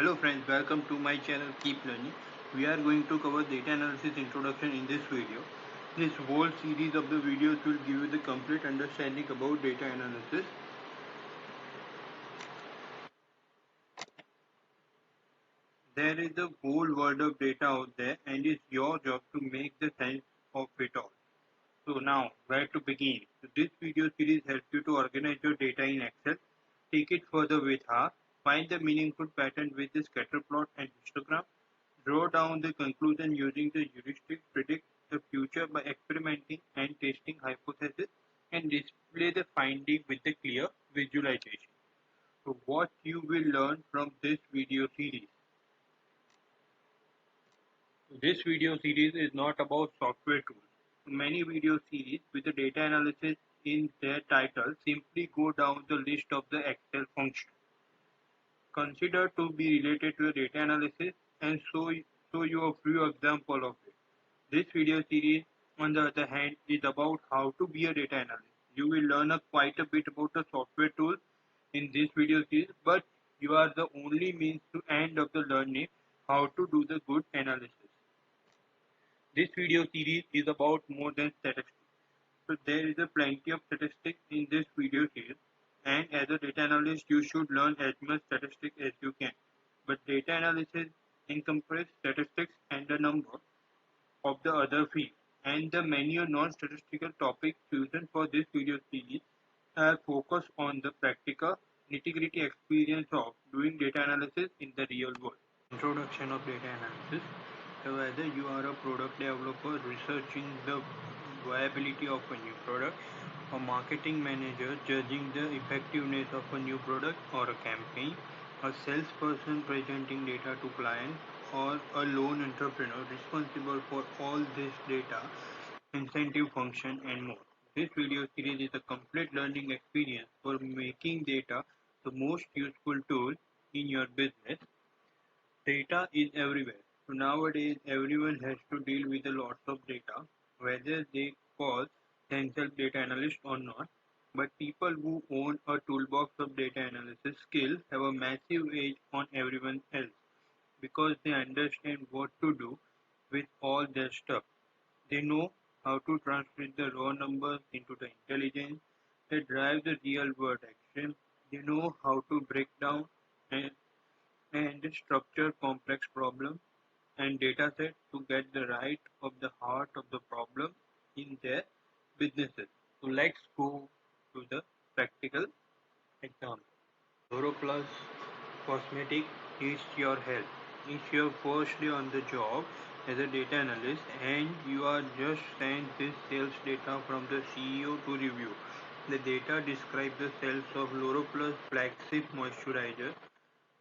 Hello friends, welcome to my channel Keep Learning. We are going to cover data analysis introduction in this video. This whole series of the videos will give you the complete understanding about data analysis. There is a whole world of data out there and it's your job to make the sense of it all. So now, where to begin? So this video series helps you to organize your data in Excel, take it further with R, find the meaningful pattern with the scatter plot and histogram, draw down the conclusion using the heuristic, predict the future by experimenting and testing hypotheses, and display the finding with the clear visualization. So what you will learn from this video series. This video series is not about software tools. Many video series with the data analysis in their title simply go down the list of the Excel functions considered to be related to the data analysis and show you a few examples of it. This video series, on the other hand, is about how to be a data analyst. You will learn quite a bit about the software tools in this video series, but you are the only means to end of the learning how to do the good analysis. This video series is about more than statistics. So there is a plenty of statistics in this video series, and as a data analyst you should learn as much statistics as you can. But data analysis encompasses statistics and a number of the other fields, and the many non-statistical topics chosen for this video series are focused on the practical nitty-gritty experience of doing data analysis in the real world. Introduction of data analysis. So whether you are a product developer researching the viability of a new product, a marketing manager judging the effectiveness of a new product or a campaign, a salesperson presenting data to clients, or a lone entrepreneur responsible for all this data, incentive function and more. This video series is a complete learning experience for making data the most useful tool in your business. Data is everywhere. So nowadays everyone has to deal with a lot of data, whether they call themselves data analyst or not. But people who own a toolbox of data analysis skills have a massive edge on everyone else because they understand what to do with all their stuff. They know how to translate the raw numbers into the intelligence that drives the real world action. They know how to break down and structure complex problems and datasets to get the right of the heart of the problem in their businesses. So let's go to the practical example. Plus Cosmetic needs your help. If you're first day on the job as a data analyst and you are just sent this sales data from the CEO to review. The data describes the sales of Plus flagship moisturizer,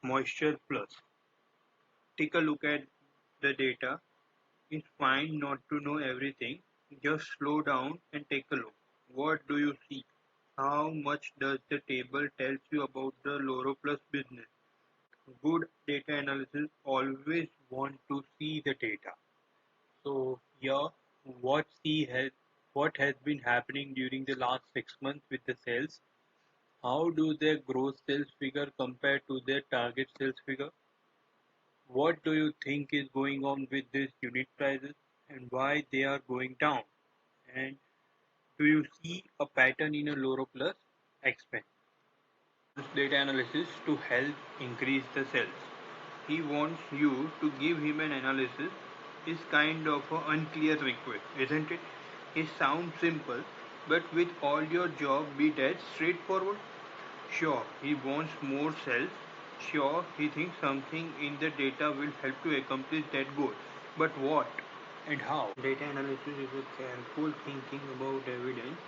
Moisture Plus. Take a look at the data. It's fine not to know everything. Just slow down and take a look. What do you see? How much does the table tells you about the Plus business? Good data analysis always want to see the data. So here, what has been happening during the last 6 months with the sales? How do their gross sales figure compare to their target sales figure? What do you think is going on with these unit prices and why they are going down? And do you see a pattern in a Plus expense? Data analysis to help increase the sales. He wants you to give him an analysis is kind of an unclear request, isn't it? It sounds simple, but with all your job be that straightforward? Sure, he wants more sales. Sure, he thinks something in the data will help to accomplish that goal. But what and how? Data analysis is a careful thinking about evidence.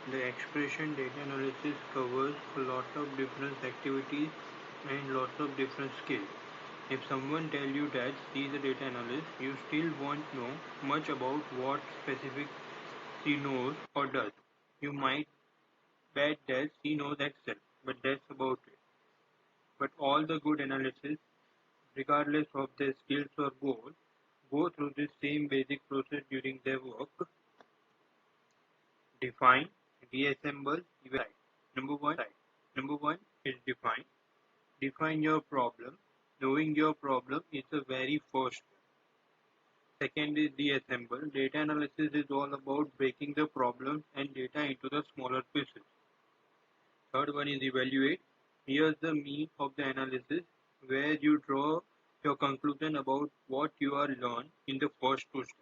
The expression data analysis covers a lot of different activities and lots of different skills. If someone tells you that she is a data analyst, you still won't know much about what specific she knows or does. You might bet that she knows Excel, but that's about it. But all the good analysts, regardless of their skills or goals, go through the same basic process during their work. Define, reassemble, evaluate. Number one is define. Define your problem. Know Knowing your problem is the very first. Second is deassemble. Data analysis is all about breaking the problem and data into the smaller pieces. Third one is evaluate. Here's the meat of the analysis where you draw your conclusion about what you are learned in the first two steps.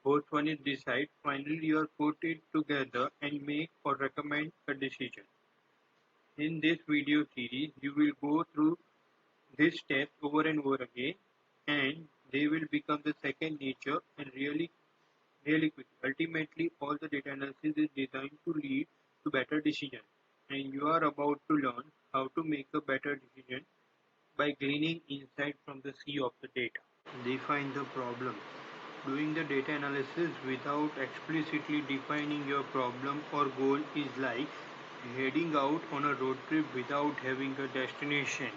Fourth one is decide. Finally, you are put it together and make or recommend a decision. In this video series, you will go through these steps over and over again, and they will become the second nature and really quick. Ultimately, all the data analysis is designed to lead to better decisions, and you are about to learn how to make a better decision by gleaning insight from the sea of the data. Define the problem. Doing the data analysis without explicitly defining your problem or goal is like heading out on a road trip without having a destination.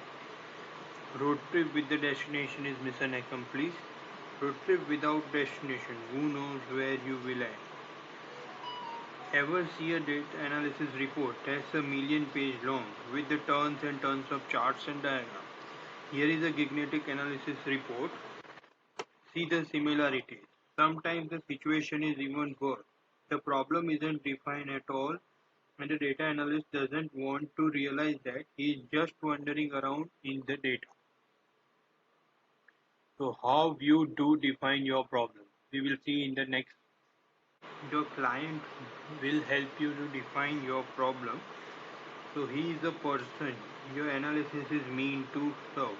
Road trip with the destination is mission accomplished. Road trip without destination, who knows where you will end. Ever see a data analysis report that's a million page long with the tons and tons of charts and diagrams? Here is a Gignetic analysis report. See the similarities. Sometimes the situation is even worse. The problem isn't defined at all, and the data analyst doesn't want to realize that he is just wandering around in the data. So how you do define your problem, we will see in the next. Your client will help you to define your problem. So he is the person your analysis is meant to serve.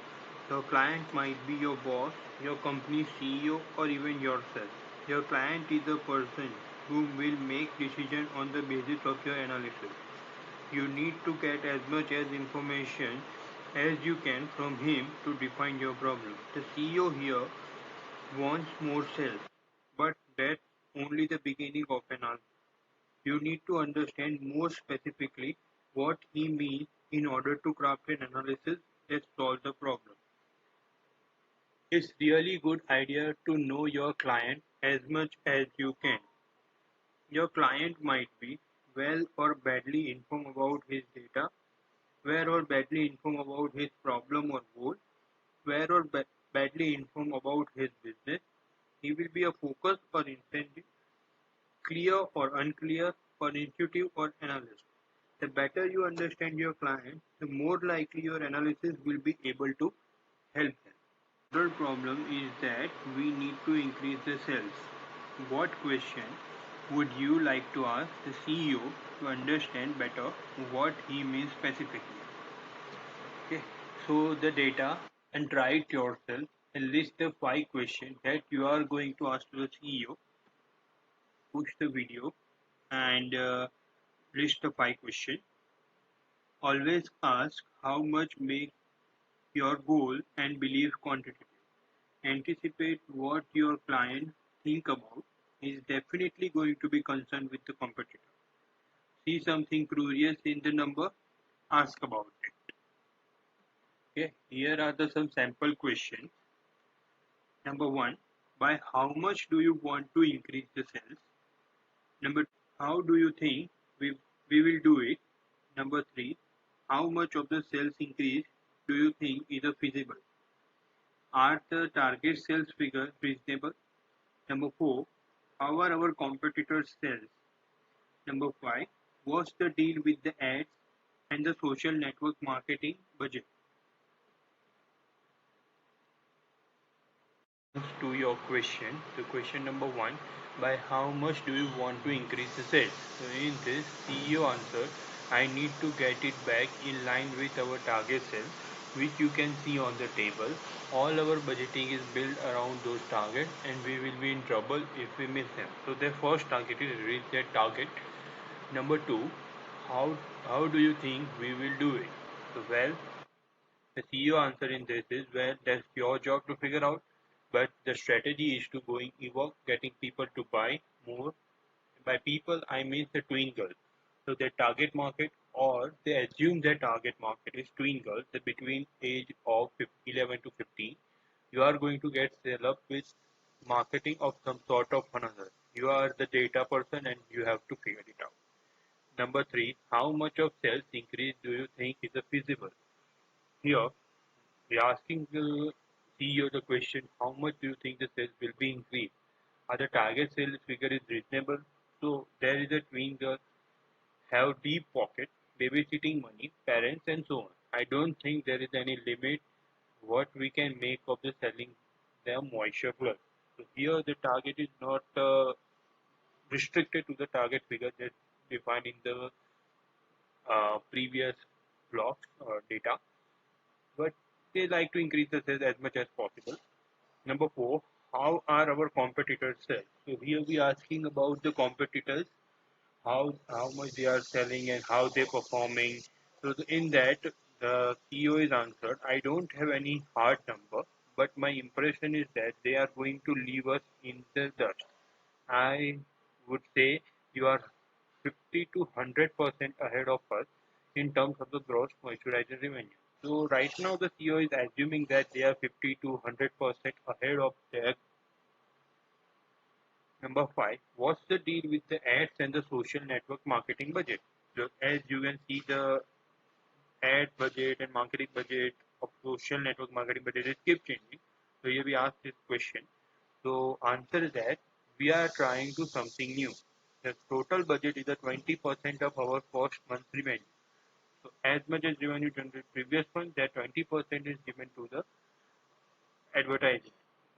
Your client might be your boss, your company's CEO, or even yourself. Your client is the person who will make decisions on the basis of your analysis. You need to get as much as information as you can from him to define your problem. The CEO here wants more sales, but that's only the beginning of an answer. You need to understand more specifically what he means in order to craft an analysis that solves the problem. It's really good idea to know your client as much as you can. Your client might be well or badly informed about his data, well or badly informed about his problem or goal, well or badly informed about his business. He will be a focus or incentive, clear or unclear, or intuitive or analyst. The better you understand your client, the more likely your analysis will be able to help them. The third problem is that we need to increase the sales. What question would you like to ask the CEO to understand better what he means specifically? Okay, so the data and try it yourself and list the 5 questions that you are going to ask to the CEO. Push the video and list the 5 questions. Always ask how much make your goal and belief quantitative. Anticipate what your client think about. Is definitely going to be concerned with the competitor. See something curious in the number, ask about it. Okay, here are some sample questions. Number 1, by how much do you want to increase the sales? Number 2, how do you think we will do it? Number 3, how much of the sales increase do you think is feasible? Are the target sales figures reasonable? Number 4, how are our competitors' sales? Number 5, what's the deal with the ads and the social network marketing budget? To your question, the question number 1, by how much do you want to increase the sales? So in this, CEO answered, I need to get it back in line with our target sales, which you can see on the table. All our budgeting is built around those targets and we will be in trouble if we miss them. So their first target is reach that target. Number 2, how do you think we will do it? So well, the CEO answer in this is, well, that's your job to figure out, but the strategy is to going evoke, getting people to buy more. By people, I mean the twin girls. So their target market, or they assume their target market is twin girls, the between age of 11 to 15. You are going to get set up with marketing of some sort of another. You are the data person and you have to figure it out. Number 3, how much of sales increase do you think is feasible? Here, We're asking the CEO the question, how much do you think the sales will be increased? Are the target sales figure is reasonable? So there is a twin girl have deep pockets, babysitting money, parents and so on. I don't think there is any limit what we can make of the selling their moisture plus. So here the target is not restricted to the target figure that defined in the previous blocks or data, but they like to increase the sales as much as possible. Number four, how are our competitors sell? So here we are asking about the competitors, how much they are selling and how they're performing. So in that, the CEO is answered, I don't have any hard number, but my impression is that they are going to leave us in the dust. I would say you are 50 to 100% ahead of us in terms of the gross moisturizer revenue. So right now the CEO is assuming that they are 50 to 100% ahead of their. Number five, what's the deal with the ads and the social network marketing budget? So as you can see, the ad budget and marketing budget of social network marketing budget is keep changing. So here we ask this question. So answer is that we are trying to something new. The total budget is the 20% of our first month's revenue. So as much as revenue generated previous month, that 20% is given to the advertising,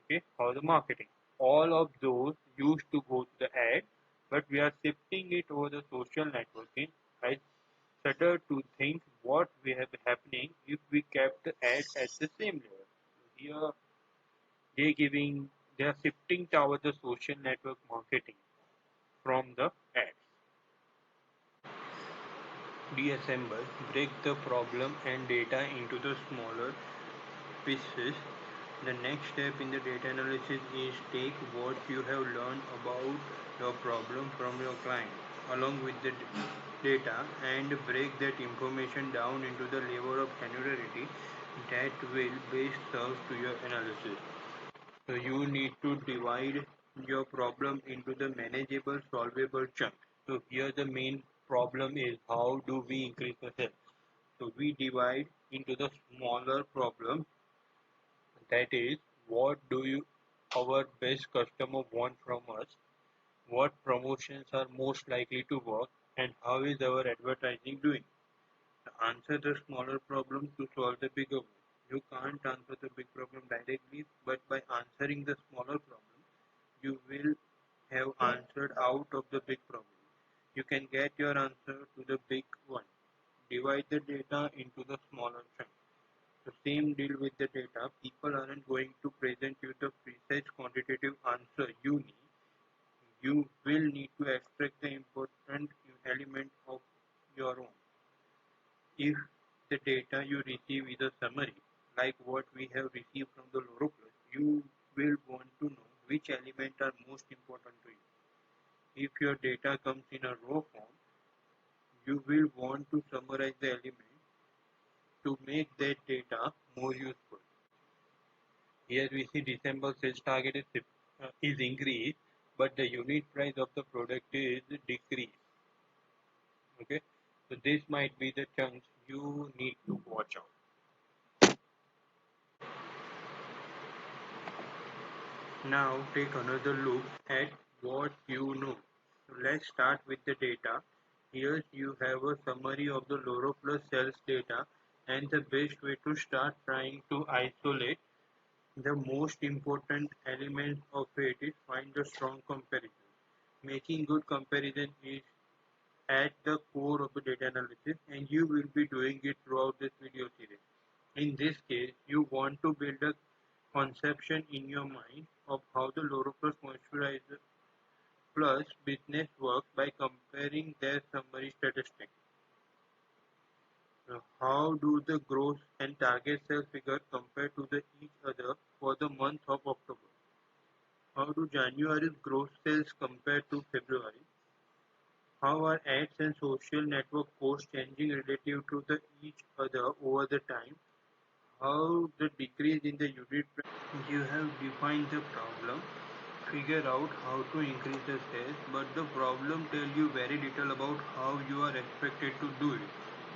okay, or the marketing. All of those used to go to the ad, but we are shifting it over the social networking. I shudder to think what we have happening if we kept the ad at the same level. Here they are shifting towards the social network marketing from the ads. Deassemble, break the problem and data into the smaller pieces. The next step in the data analysis is take what you have learned about your problem from your client along with the data and break that information down into the level of granularity that will best serve to your analysis. So you need to divide your problem into the manageable solvable chunk. So here the main problem is how do we increase the sales. So we divide into the smaller problem, that is, what do you our best customer want from us? What promotions are most likely to work? And how is our advertising doing? Answer the smaller problem to solve the bigger one. You can't answer the big problem directly, but by answering the smaller problem, you will have answered out of the big problem. You can get your answer to the big one. Divide the data into the smaller chunks. The same deal with the data. People aren't going to present you the precise quantitative answer you need. You will need to extract the important element of your own. If the data you receive is a summary, like what we have received from the Loroplus, you will want to know which elements are most important to you. If your data comes in a raw form, you will want to summarize the elements to make that data more useful. Here we see December sales target is increased, but the unit price of the product is decreased. Okay, so this might be the chunks you need to watch out. Now take another look at what you know. So let's start with the data. Here you have a summary of the Loroplus sales data, and the best way to start trying to isolate the most important element of it is find a strong comparison. Making good comparison is at the core of the data analysis, and you will be doing it throughout this video series. In this case, you want to build a conception in your mind of how the Loroplus Moisturizer Plus business works by comparing their summary statistics. Now, how do the gross and target sales figures compare to each other for the month of October? How do January's gross sales compare to February? How are ads and social network posts changing relative to each other over the time? How the decrease in the unit price. You have defined the problem, figure out how to increase the sales, but the problem tells you very little about how you are expected to do it.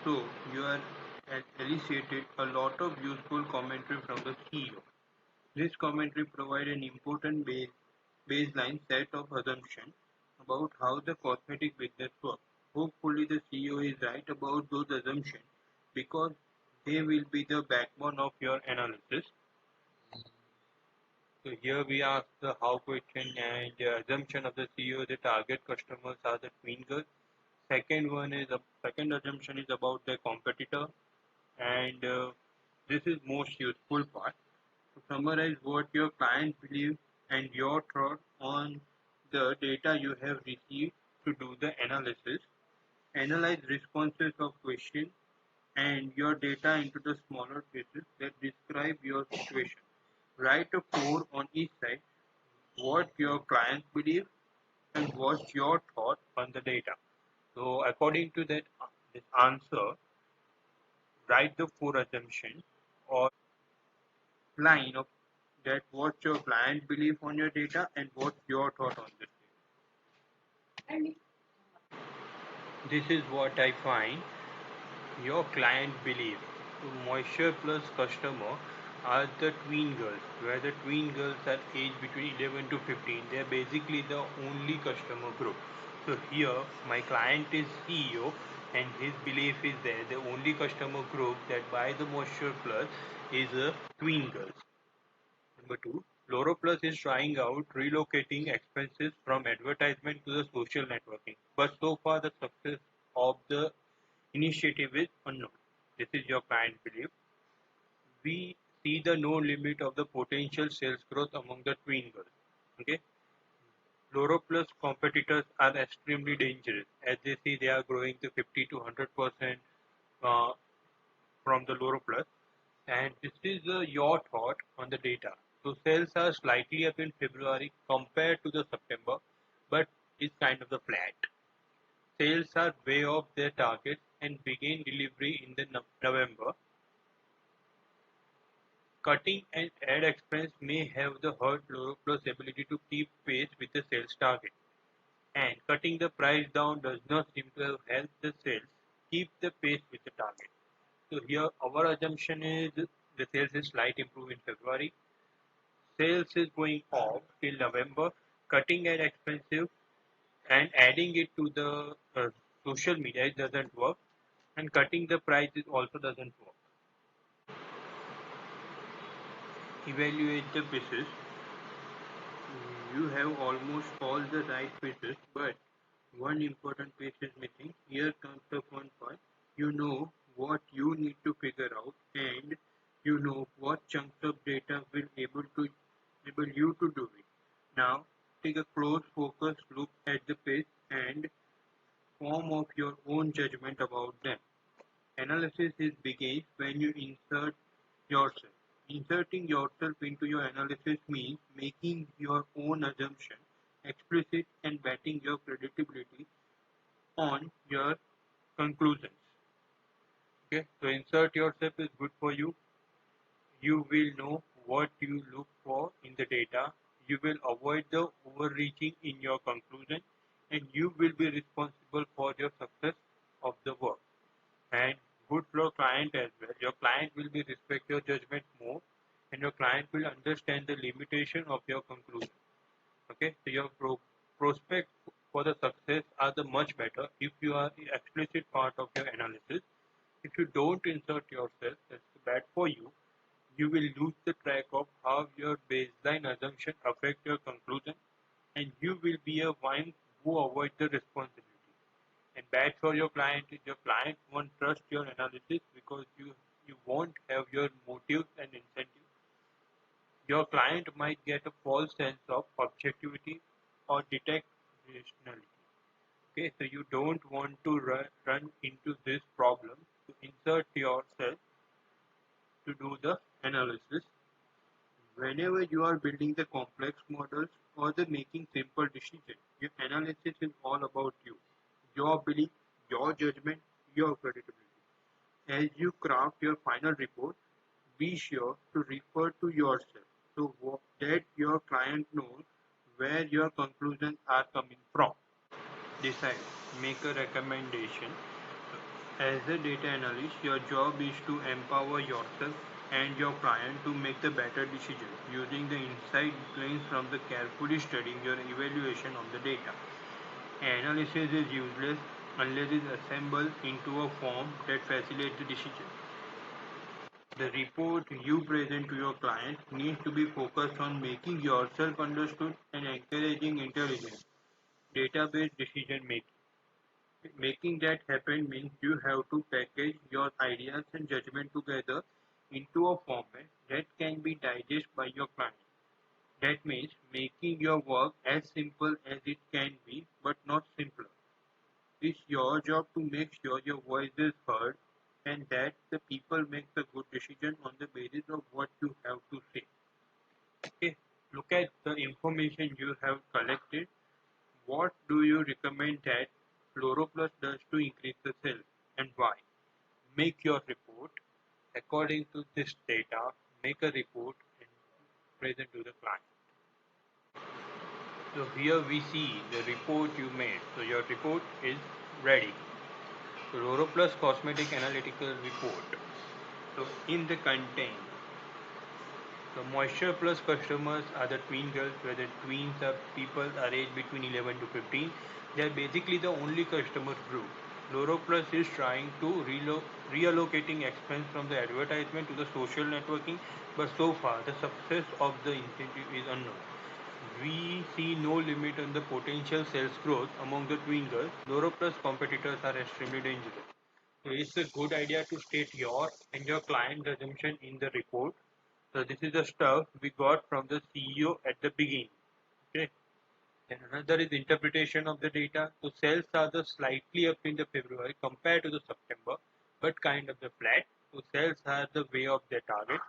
So you are has elicited a lot of useful commentary from the CEO. This commentary provides an important baseline set of assumptions about how the cosmetic business works. Hopefully, the CEO is right about those assumptions because they will be the backbone of your analysis. So here we ask the how question and the assumption of the CEO. The target customers are the twin girls. Second assumption is about the competitor, and this is most useful part. To summarize what your client believes and your thought on the data you have received to do the analysis. Analyze responses of questions and your data into the smaller pieces that describe your situation. Write a 4 on each side, what your clients believe and what's your thought on the data. So according to that this answer, write the 4 assumptions or line of that what's your client believe on your data and what's your thought on this. This is what I find your client believe. So Moisture Plus customer are the twin girls, where the twin girls are aged between 11 to 15. They are basically the only customer group. So here my client is CEO and his belief is there. The only customer group that buy the Moisture Plus is a twin girls. Number two, Plus is trying out relocating expenses from advertisement to the social networking, but so far the success of the initiative is unknown. This is your client belief. We see the no limit of the potential sales growth among the twin girls. Okay, Plus competitors are extremely dangerous as they see they are growing to 50 to 100% uh, from the Plus. And this is your thought on the data. So sales are slightly up in February compared to the September, but it's kind of the flat. Sales are way off their targets and begin delivery in the November. Cutting and ad expense may have the hurt Plus ability to keep pace with the sales target. And cutting the price down does not seem to have helped the sales keep the pace with the target. So here our assumption is the sales is slight improve in February. Sales is going off till November, cutting an expensive and adding it to the social media it doesn't work, and cutting the price is also doesn't work. Evaluate the pieces. You have almost all the right pieces, but one important piece is missing. Here comes the fun part. You know what you need to figure out, and you know what chunks of data will able you to do it. Now, take a close focused look at the page and form of your own judgment about them. Analysis is begins when you insert yourself. Inserting yourself into your analysis means making your own assumption explicit and betting your credibility on your conclusions. Okay, so insert yourself is good for you. You will know what you look for in the data. You will avoid the overreaching in your conclusion, and you will be responsible for your success of the work. And good for client as well. Your client will be respect your judgment more, and your client will understand the limitation of your conclusion. Okay, so your prospect for the success are the much better if you are the explicit part of your analysis. If you don't insert yourself, that's bad for you. You will lose the track of how your baseline assumption affect your conclusion, and you will be a one who avoid the responsibility. And bad for your client is your client won't trust your analysis because you won't have your motives and incentives. Your client might get a false sense of objectivity or detect rationality. Okay, so you don't want to run into this problem to insert yourself to do the analysis. Whenever you are building the complex models or the making simple decisions, your analysis is all about you, your belief, your judgment, your credibility. As you craft your final report, be sure to refer to yourself so that your client knows where your conclusions are coming from. Decide, make a recommendation. As a data analyst, your job is to empower yourself and your client to make the better decision using the insight gained from the carefully studying your evaluation of the data. Analysis is useless unless it is assembled into a form that facilitates the decision. The report you present to your client needs to be focused on making yourself understood and encouraging intelligent, data-based decision making. Making that happen means you have to package your ideas and judgment together into a format that can be digested by your client. That means making your work as simple as it can be, but not simpler. It's your job to make sure your voice is heard and that the people make a good decision on the basis of what you have to say. Okay, look at the information you have collected. What do you recommend that Chloroplus does to increase the sales and why? Make your report according to this data. Make a report and present to the client. So here we see the report you made. So your report is ready. Chloroplus Cosmetic Analytical Report. So in the content, the Moisture Plus customers are the tween girls, where the tweens are people are aged between 11 to 15. They are basically the only customer group. Chloroplus is trying to reallocating expense from the advertisement to the social networking, but so far the success of the incentive is unknown. We see no limit on the potential sales growth among the tween girls. Chloroplus competitors are extremely dangerous. So it's a good idea to state your and your client's assumption in the report. So this is the stuff we got from the CEO at the beginning. Okay. And another is interpretation of the data. So sales are the slightly up in the February compared to the September, but kind of the flat. So sales are the way of their target.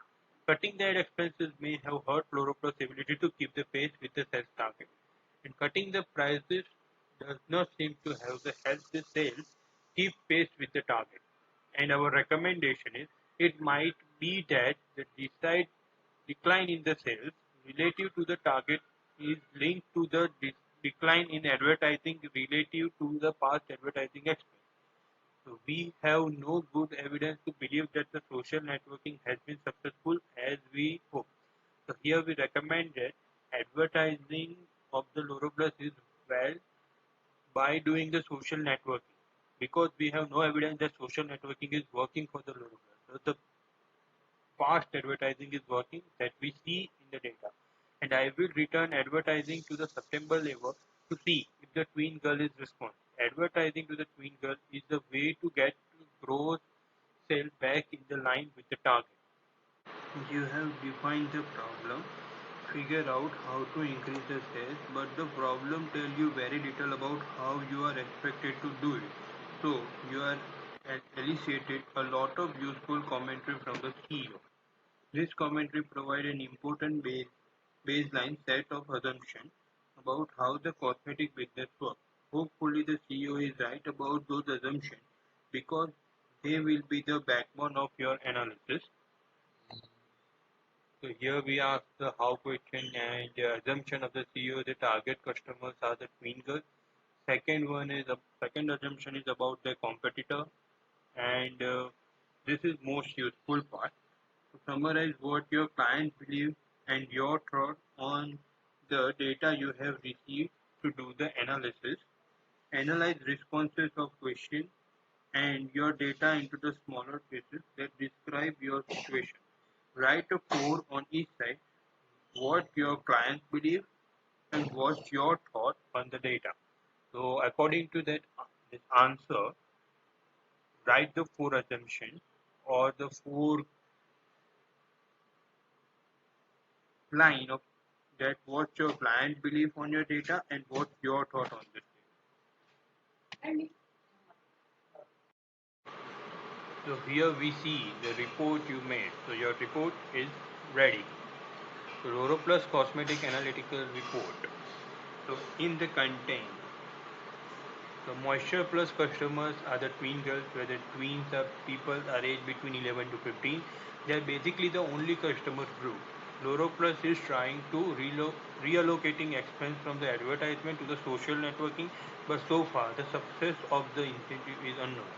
Cutting their expenses may have hurt Chloroplus' ability to keep the pace with the sales target. And cutting the prices does not seem to have the help the sales keep pace with the target. And our recommendation is it might be that the decline in the sales relative to the target is linked to the decline in advertising relative to the past advertising expense. So we have no good evidence to believe that the social networking has been successful as we hope. So here we recommend that advertising of the Loroplus is well by doing the social networking because we have no evidence that social networking is working for the Loroplus. So the past advertising is working that we see in the data. And I will return advertising to the September level to see if the tween girl is responsive. Advertising to the tween girl is the way to get growth sale back in the line with the target. You have defined the problem, figure out how to increase the sales, but the problem tell you very little about how you are expected to do it. So you are elicited a lot of useful commentary from the CEO. This commentary provides an important baseline set of assumptions about how the cosmetic business works. Hopefully, the CEO is right about those assumptions because they will be the backbone of your analysis. So here we ask the how question and the assumption of the CEO. The target customers are the tween girls. Second assumption is about the competitor, and this is most useful part. To summarize what your client believes and your thought on the data you have received to do the analysis. Analyze responses of questions and your data into the smaller pieces that describe your situation. Write a 4 on each side, what your client believes and what's your thought on the data. So according to that this answer, write the 4 assumptions or the 4 line of that what's your client belief on your data and what's your thought on this. So here we see the report you made. So your report is ready. Chloroplus Cosmetic Analytical Report. So in the content, the Moisture Plus customers are the tween girls, where the tweens are people are aged between 11 to 15. They are basically the only customer group. Chloroplus is trying to reallocating expense from the advertisement to the social networking, but so far the success of the incentive is unknown.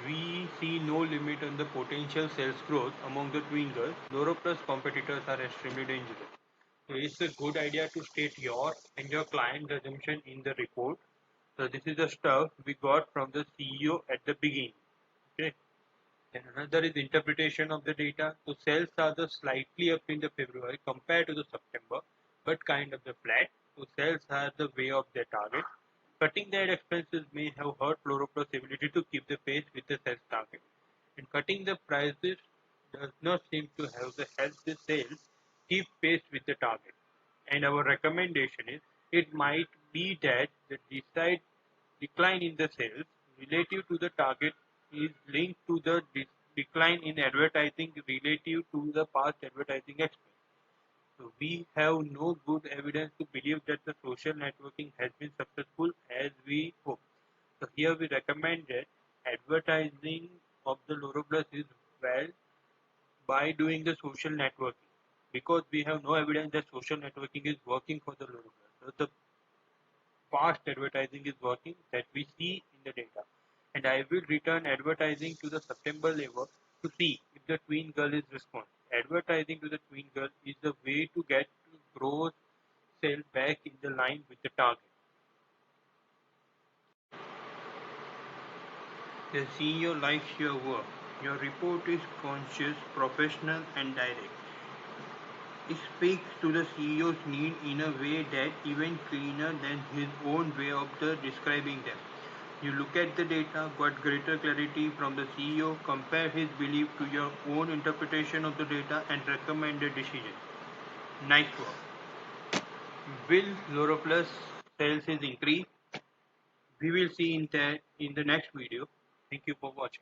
we see no limit on the potential sales growth among the twin girls. Loroplus competitors are extremely dangerous. So it's a good idea to state your and your client's assumption in the report. So this is the stuff we got from the CEO at the beginning. Okay. And another is interpretation of the data. So sales are the slightly up in the February compared to the September, but kind of the flat. So sales are the way of their target. Cutting their expenses may have hurt Fluoroplus' ability to keep the pace with the sales target. And cutting the prices does not seem to have the help the sales keep pace with the target. And our recommendation is it might be that the decline in the sales relative to the target is linked to the decline in advertising relative to the past advertising expense. So we have no good evidence to believe that the social networking has been successful as we hope. So here we recommend that advertising of the Loroplus is well by doing the social networking, because we have no evidence that social networking is working for the Loroplus. So the past advertising is working that we see in the data. And I will return advertising to the September level to see if the twin girl is responsive. Advertising to the twin girl is the way to get growth sale back in the line with the target. The CEO likes your work. Your report is conscious, professional, and direct. It speaks to the CEO's need in a way that even cleaner than his own way of describing them. You look at the data, got greater clarity from the CEO, compare his belief to your own interpretation of the data, and recommend a decision. Nice work. Will Loroplus sales is increase? We will see in the next video. Thank you for watching.